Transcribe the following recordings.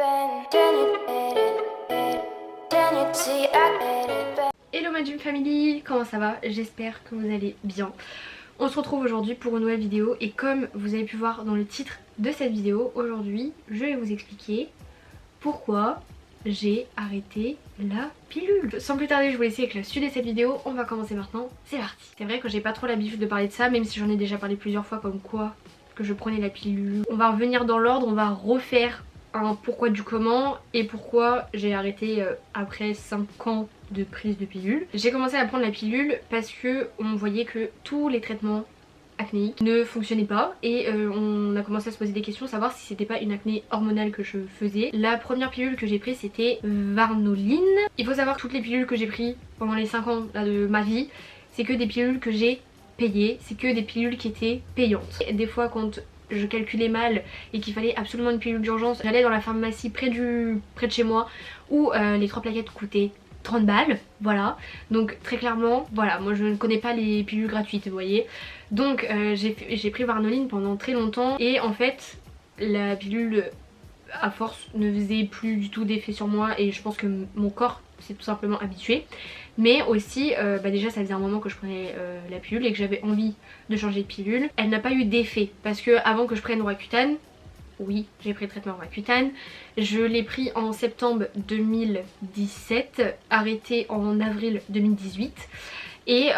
Hello ma Gym Family, comment ça va? J'espère que vous allez bien. On se retrouve aujourd'hui pour une nouvelle vidéo et comme vous avez pu voir dans le titre de cette vidéo, aujourd'hui je vais vous expliquer pourquoi j'ai arrêté la pilule. Sans plus tarder, je vous laisse avec la suite de cette vidéo, on va commencer maintenant, c'est parti. C'est vrai que j'ai pas trop l'habitude de parler de ça, même si j'en ai déjà parlé plusieurs fois comme quoi que je prenais la pilule. On va revenir dans l'ordre, on va refaire un pourquoi du comment et pourquoi j'ai arrêté après 5 ans de prise de pilule. J'ai commencé à prendre la pilule parce que on voyait que tous les traitements acnéiques ne fonctionnaient pas et on a commencé à se poser des questions, savoir si c'était pas une acné hormonale que je faisais. La première pilule que j'ai prise c'était Varnoline. Il faut savoir que toutes les pilules que j'ai prises pendant les 5 ans là, de ma vie, c'est que des pilules que j'ai payées, c'est que des pilules qui étaient payantes. Des fois quand je calculais mal et qu'il fallait absolument une pilule d'urgence, j'allais dans la pharmacie près de chez moi où les 3 plaquettes coûtaient 30 balles, voilà. Donc très clairement, voilà, moi je ne connais pas les pilules gratuites, vous voyez. Donc j'ai pris Varnoline pendant très longtemps et en fait la pilule à force ne faisait plus du tout d'effet sur moi et je pense que mon corps s'est tout simplement habitué. Mais aussi déjà ça faisait un moment que je prenais la pilule et que j'avais envie de changer de pilule. Elle n'a pas eu d'effet parce que avant que je prenne Roaccutane, oui j'ai pris le traitement Roaccutane, je l'ai pris en septembre 2017, arrêté en avril 2018. Et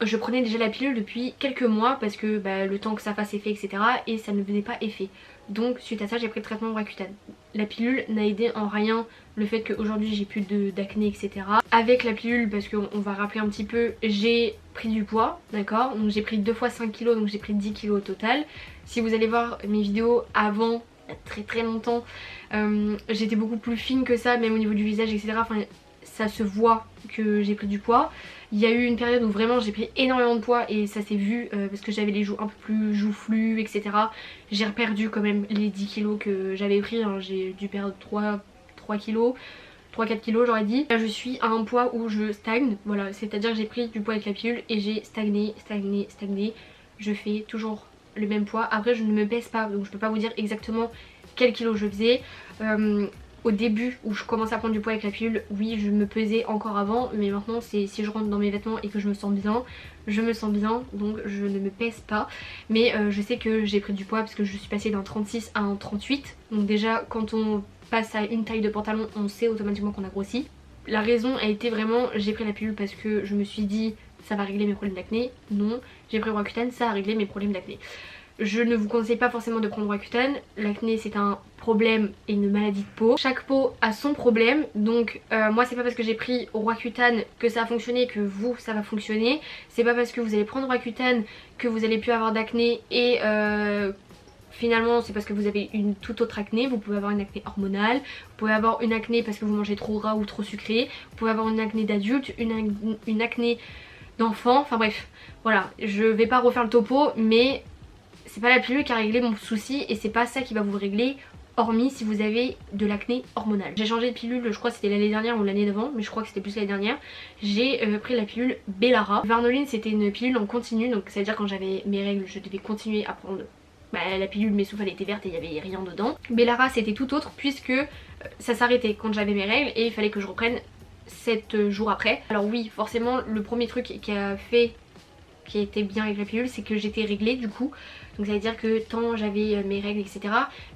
je prenais déjà la pilule depuis quelques mois parce que le temps que ça fasse effet etc. et ça ne faisait pas effet. Donc suite à ça j'ai pris le traitement Roaccutane. La pilule n'a aidé en rien le fait qu'aujourd'hui j'ai plus d'acné etc. Avec la pilule, parce qu'on va rappeler un petit peu, j'ai pris du poids, d'accord. Donc j'ai pris 2 fois 5 kg, donc j'ai pris 10 kg au total. Si vous allez voir mes vidéos avant, il y a très longtemps, j'étais beaucoup plus fine que ça, même au niveau du visage etc. Enfin ça se voit que j'ai pris du poids. Il y a eu une période où vraiment j'ai pris énormément de poids et ça s'est vu parce que j'avais les joues un peu plus joufflues etc. J'ai reperdu quand même les 10 kilos que j'avais pris, hein. J'ai dû perdre 3 kilos, 3-4 kilos j'aurais dit. Là je suis à un poids où je stagne, voilà, c'est à dire que j'ai pris du poids avec la pilule et j'ai stagné. Je fais toujours le même poids. Après je ne me pèse pas donc je peux pas vous dire exactement quel kilo je faisais. Au début où je commençais à prendre du poids avec la pilule, oui je me pesais encore avant, mais maintenant c'est si je rentre dans mes vêtements et que je me sens bien, je me sens bien, donc je ne me pèse pas. Mais je sais que j'ai pris du poids parce que je suis passée d'un 36 à un 38, donc déjà quand on passe à une taille de pantalon on sait automatiquement qu'on a grossi. La raison a été vraiment, j'ai pris la pilule parce que je me suis dit ça va régler mes problèmes d'acné. Non, j'ai pris Roaccutane, ça a réglé mes problèmes d'acné. Je ne vous conseille pas forcément de prendre Roaccutane, l'acné c'est un problème et une maladie de peau. Chaque peau a son problème, donc moi c'est pas parce que j'ai pris Roaccutane que ça a fonctionné que vous ça va fonctionner. C'est pas parce que vous allez prendre Roaccutane que vous allez plus avoir d'acné et finalement c'est parce que vous avez une toute autre acné. Vous pouvez avoir une acné hormonale, vous pouvez avoir une acné parce que vous mangez trop gras ou trop sucré, vous pouvez avoir une acné d'adulte, une acné d'enfant, enfin bref. Voilà, je vais pas refaire le topo mais c'est pas la pilule qui a réglé mon souci et c'est pas ça qui va vous régler, hormis si vous avez de l'acné hormonale. J'ai changé de pilule, je crois que c'était l'année dernière ou l'année d'avant, mais je crois que c'était plus l'année dernière. J'ai pris la pilule Bellara. Varnoline c'était une pilule en continu, donc ça veut dire quand j'avais mes règles je devais continuer à prendre la pilule, mes souffles étaient vertes et il n'y avait rien dedans. Bellara c'était tout autre puisque ça s'arrêtait quand j'avais mes règles et il fallait que je reprenne 7 jours après. Alors oui forcément le premier truc qui a été bien avec la pilule c'est que j'étais réglée du coup, donc ça veut dire que tant j'avais mes règles etc.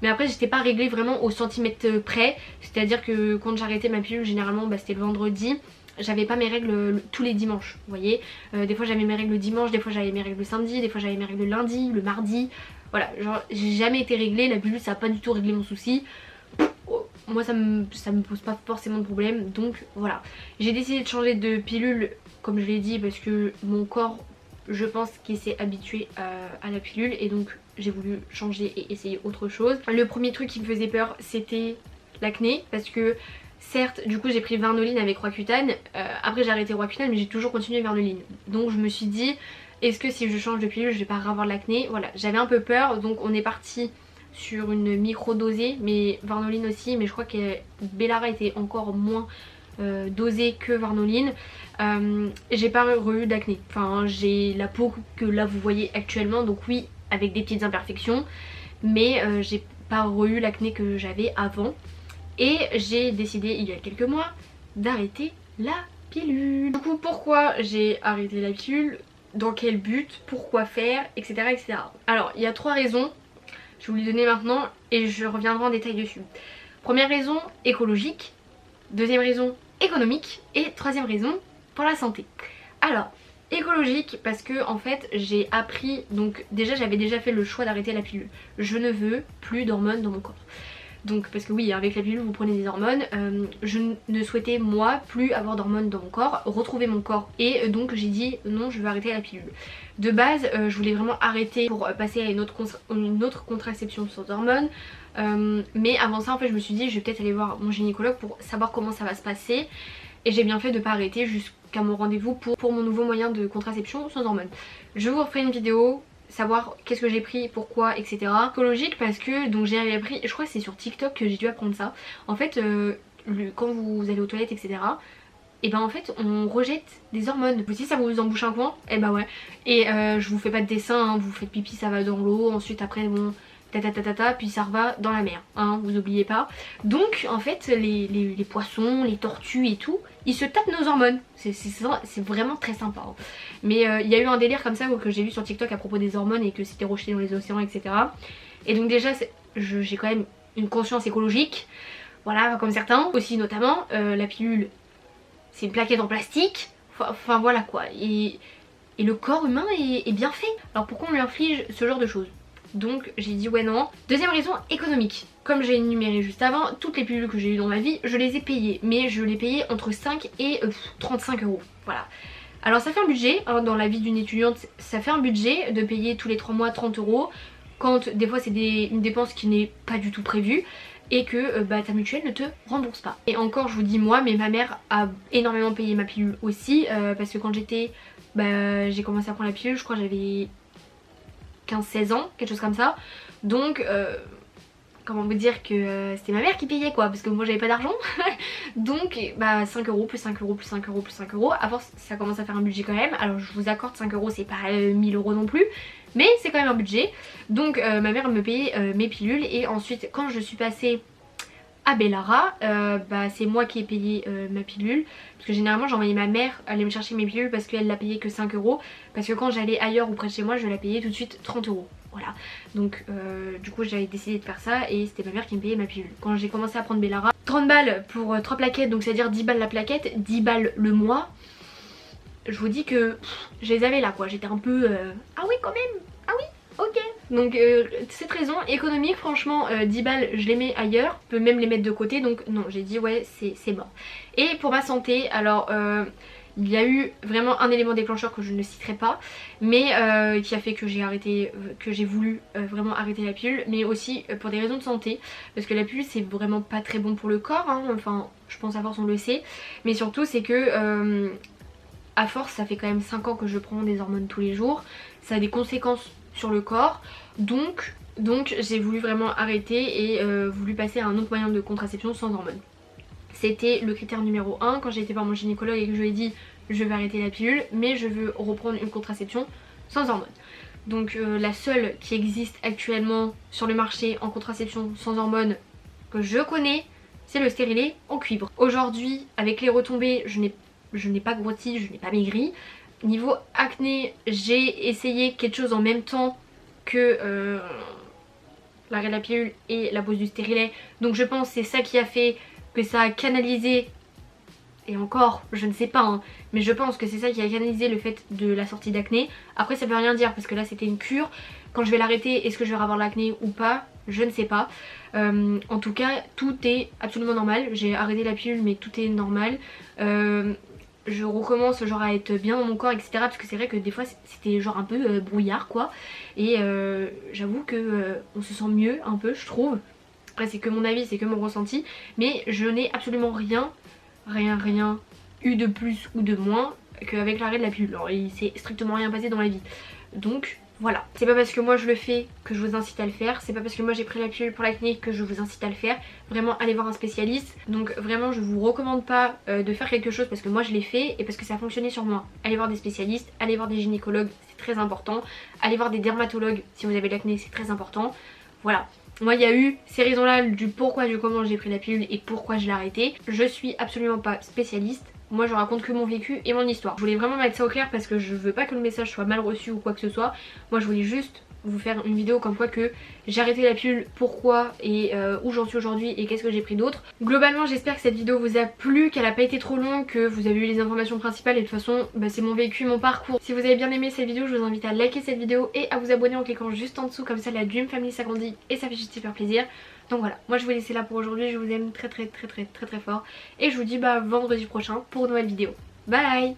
Mais après j'étais pas réglée vraiment au centimètre près, c'est à dire que quand j'arrêtais ma pilule généralement c'était le vendredi, j'avais pas mes règles tous les dimanches, vous voyez. Des fois j'avais mes règles le dimanche, des fois j'avais mes règles le samedi, des fois j'avais mes règles le lundi, le mardi, voilà, genre j'ai jamais été réglée, la pilule ça a pas du tout réglé mon souci. Moi ça me pose pas forcément de problème, donc voilà. J'ai décidé de changer de pilule comme je l'ai dit parce que mon corps je pense qu'il s'est habitué à la pilule et donc j'ai voulu changer et essayer autre chose. Le premier truc qui me faisait peur c'était l'acné parce que certes du coup j'ai pris Varnoline avec Roaccutane, après j'ai arrêté Roaccutane mais j'ai toujours continué Varnoline. Donc je me suis dit est-ce que si je change de pilule je vais pas avoir l'acné, voilà, j'avais un peu peur donc on est parti sur une micro-dosée mais Varnoline aussi, mais je crois que Bellara était encore moins dosée que Varnoline. J'ai pas eu d'acné, enfin j'ai la peau que là vous voyez actuellement, donc oui avec des petites imperfections mais j'ai pas eu l'acné que j'avais avant. et j'ai décidé il y a quelques mois d'arrêter la pilule. Du coup pourquoi j'ai arrêté la pilule, dans quel but, pourquoi faire, etc. etc. Alors il y a 3 raisons, je vais vous les donner maintenant et je reviendrai en détail dessus. Première raison, écologique. Deuxième raison, économique. Et troisième raison, pour la santé. Alors, écologique parce que en fait j'ai appris, donc déjà j'avais déjà fait le choix d'arrêter la pilule. Je ne veux plus d'hormones dans mon corps. Donc parce que oui, avec la pilule vous prenez des hormones, je ne souhaitais moi plus avoir d'hormones dans mon corps, retrouver mon corps, et donc j'ai dit non, je veux arrêter la pilule. De base je voulais vraiment arrêter pour passer à une autre contraception sans hormones, mais avant ça en fait je me suis dit je vais peut-être aller voir mon gynécologue pour savoir comment ça va se passer, et j'ai bien fait de pas arrêter jusqu'à mon rendez-vous pour mon nouveau moyen de contraception sans hormones. Je vous referai une vidéo, savoir qu'est-ce que j'ai pris, pourquoi, etc. Écologique parce que donc j'ai appris, je crois que c'est sur TikTok que j'ai dû apprendre ça. En fait quand vous allez aux toilettes, etc., et ben en fait on rejette des hormones. Si ça vous embouche un coin, et ben ouais. Et je vous fais pas de dessin, hein, vous faites pipi, ça va dans l'eau, ensuite après bon puis ça va dans la mer, hein, vous oubliez pas. Donc en fait les poissons, les tortues et tout, ils se tapent nos hormones. C'est vraiment très sympa, hein. Mais il y a eu un délire comme ça que j'ai vu sur TikTok à propos des hormones et que c'était rejeté dans les océans, etc. Et donc déjà j'ai quand même une conscience écologique, voilà, comme certains. Aussi notamment la pilule, c'est une plaquette en plastique, enfin voilà quoi. Et le corps humain est bien fait. Alors pourquoi on lui inflige ce genre de choses? Donc j'ai dit ouais non. Deuxième raison, économique. Comme j'ai énuméré juste avant, toutes les pilules que j'ai eues dans ma vie, je les ai payées. Mais je les payais entre 5 et 35 €. Voilà. Alors ça fait un budget, hein, dans la vie d'une étudiante, ça fait un budget de payer tous les 3 mois 30 €. Quand des fois c'est une dépense qui n'est pas du tout prévue. Et que ta mutuelle ne te rembourse pas. Et encore je vous dis moi, mais ma mère a énormément payé ma pilule aussi. Parce que quand j'ai commencé à prendre la pilule, je crois que j'avais 15-16 ans, quelque chose comme ça. Donc comment vous dire que c'était ma mère qui payait quoi, parce que moi j'avais pas d'argent. Donc 5 € plus 5 € plus 5 € plus 5 €. À force ça commence à faire un budget quand même. Alors je vous accorde 5 €, c'est pas 1000 € non plus, mais c'est quand même un budget. Donc ma mère me payait mes pilules, et ensuite quand je suis passée à Bellara, c'est moi qui ai payé ma pilule, parce que généralement j'envoyais ma mère aller me chercher mes pilules parce qu'elle l'a payé que 5 €, parce que quand j'allais ailleurs ou près de chez moi je la payais tout de suite 30 €. Voilà, donc du coup j'avais décidé de faire ça, et c'était ma mère qui me payait ma pilule. Quand j'ai commencé à prendre Bellara, 30 balles pour 3 plaquettes, donc c'est à dire 10 balles la plaquette, 10 balles le mois. Je vous dis que je les avais là quoi, j'étais un peu ah oui quand même, ah oui ok. Donc cette raison économique, franchement 10 balles je les mets ailleurs, je peux même les mettre de côté, donc non, j'ai dit ouais c'est mort. Et pour ma santé, alors il y a eu vraiment un élément déclencheur que je ne citerai pas, mais qui a fait que j'ai arrêté, que j'ai voulu vraiment arrêter la pilule, mais aussi pour des raisons de santé, parce que la pilule c'est vraiment pas très bon pour le corps, hein. Enfin je pense à force on le sait, mais surtout c'est que à force ça fait quand même 5 ans que je prends des hormones tous les jours, ça a des conséquences sur le corps, donc j'ai voulu vraiment arrêter et voulu passer à un autre moyen de contraception sans hormones. C'était le critère numéro 1 quand j'ai été voir mon gynécologue et que je lui ai dit je vais arrêter la pilule mais je veux reprendre une contraception sans hormones. Donc la seule qui existe actuellement sur le marché en contraception sans hormones que je connais, c'est le stérilet en cuivre. Aujourd'hui avec les retombées je n'ai pas grossi, je n'ai pas maigri. Niveau acné, j'ai essayé quelque chose en même temps que l'arrêt de la pilule et la pose du stérilet. Donc je pense que c'est ça qui a fait que ça a canalisé, et encore je ne sais pas hein, mais je pense que c'est ça qui a canalisé le fait de la sortie d'acné. Après ça veut rien dire parce que là c'était une cure. Quand je vais l'arrêter, est-ce que je vais avoir l'acné ou pas? Je ne sais pas. En tout cas tout est absolument normal. J'ai arrêté la pilule mais tout est normal. Je recommence genre à être bien dans mon corps, etc. Parce que c'est vrai que des fois c'était genre un peu brouillard quoi. Et j'avoue que on se sent mieux un peu je trouve. Après c'est que mon avis, c'est que mon ressenti. Mais je n'ai absolument rien eu de plus ou de moins qu'avec l'arrêt de la pilule. Alors il s'est strictement rien passé dans ma vie. Donc voilà. C'est pas parce que moi je le fais que je vous incite à le faire. C'est pas parce que moi j'ai pris la pilule pour l'acné que je vous incite à le faire. Vraiment allez voir un spécialiste. Donc vraiment je vous recommande pas de faire quelque chose parce que moi je l'ai fait et parce que ça a fonctionné sur moi. Allez voir des spécialistes, allez voir des gynécologues, c'est très important. Allez voir des dermatologues si vous avez de l'acné, c'est très important. Voilà. Moi il y a eu ces raisons là du pourquoi, du comment j'ai pris la pilule et pourquoi je l'ai arrêtée. Je suis absolument pas spécialiste. Moi je raconte que mon vécu et mon histoire. Je voulais vraiment mettre ça au clair parce que je veux pas que le message soit mal reçu ou quoi que ce soit. Moi je voulais juste vous faire une vidéo comme quoi que j'ai arrêté la pilule, pourquoi et où j'en suis aujourd'hui et qu'est-ce que j'ai pris d'autre. Globalement j'espère que cette vidéo vous a plu, qu'elle a pas été trop longue, que vous avez eu les informations principales et de toute façon bah, c'est mon vécu, mon parcours. Si vous avez bien aimé cette vidéo je vous invite à liker cette vidéo et à vous abonner en cliquant juste en dessous, comme ça la Dream Family s'agrandit et ça fait juste super plaisir. Donc voilà, moi je vous laisse là pour aujourd'hui, je vous aime très fort et je vous dis bah vendredi prochain pour une nouvelle vidéo. Bye.